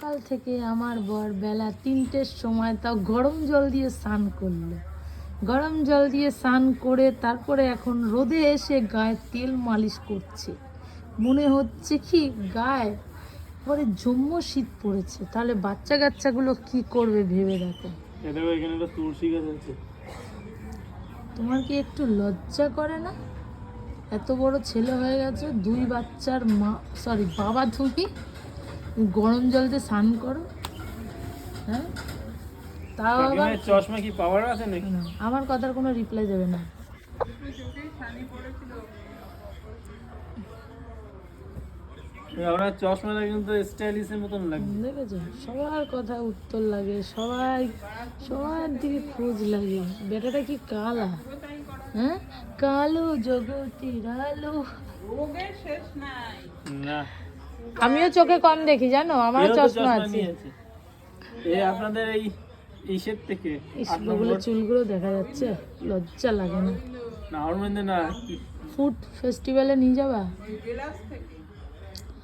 সকাল থেকে আমার বর বেলা 3টের সময় তাও গরম জল দিয়ে স্নান করলো। গরম জল দিয়ে স্নান করে তারপরে এখন রোদে এসে গায়ে তেল মালিশ করছে। মনে হচ্ছে কি গায়ে পরে জম্ম শীত পড়েছে। তাহলে বাচ্চা কাচ্চাগুলো কি করবে ভেবে দেখো। তোমার কি একটু লজ্জা করে না? এত বড় ছেলে হয়ে গেছে, 2 বাচ্চার মা, সরি বাবা, তুমি গরম জল দিয়ে স্নান করো? হ্যাঁ, তাও আবার চশমা কি পাওয়ার আছে নাকি? না, আমার কথার কোনো রিপ্লাই দেবে না। আমরা চশমাটা কিন্তু স্টাইলিশের মতন লাগে। দেখেছো, সবার কথা উত্তর লাগে, সবার দিকে খোঁজ লাগে। বেটাটা কি কালা? হ্যাঁ, কালো জগতের আলো। না, আমিও চোখে কম দেখি জানো, আমার চশমা আছে। এই আপনাদের এই ইসের থেকে ওগুলো চুলগুলো দেখা যাচ্ছে, লজ্জা লাগে না? না ওর মধ্যে না। ফুড ফেস্টিভ্যালে নিয়ে যাবা?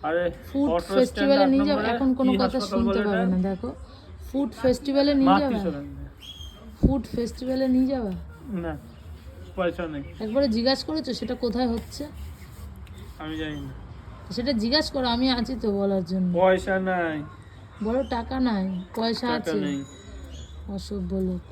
আরে ফুড ফেস্টিভ্যালে নিয়ে যাবা? এখন কোনো কথা শুনতে পাবে না। দেখো, ফুড ফেস্টিভ্যালে নিয়ে যাবা? ফুড ফেস্টিভ্যালে নিয়ে যাবা? না, পয়সা নেই। একবারে জিজ্ঞাসা করেছো সেটা কোথায় হচ্ছে? আমি জানি না। সেটা জিজ্ঞাসা করো, আমি আছি তো বলার জন্য। পয়সা নাই, বড় টাকা নাই, পয়সা টাকা আছে। নেই। অসভ্য লোক।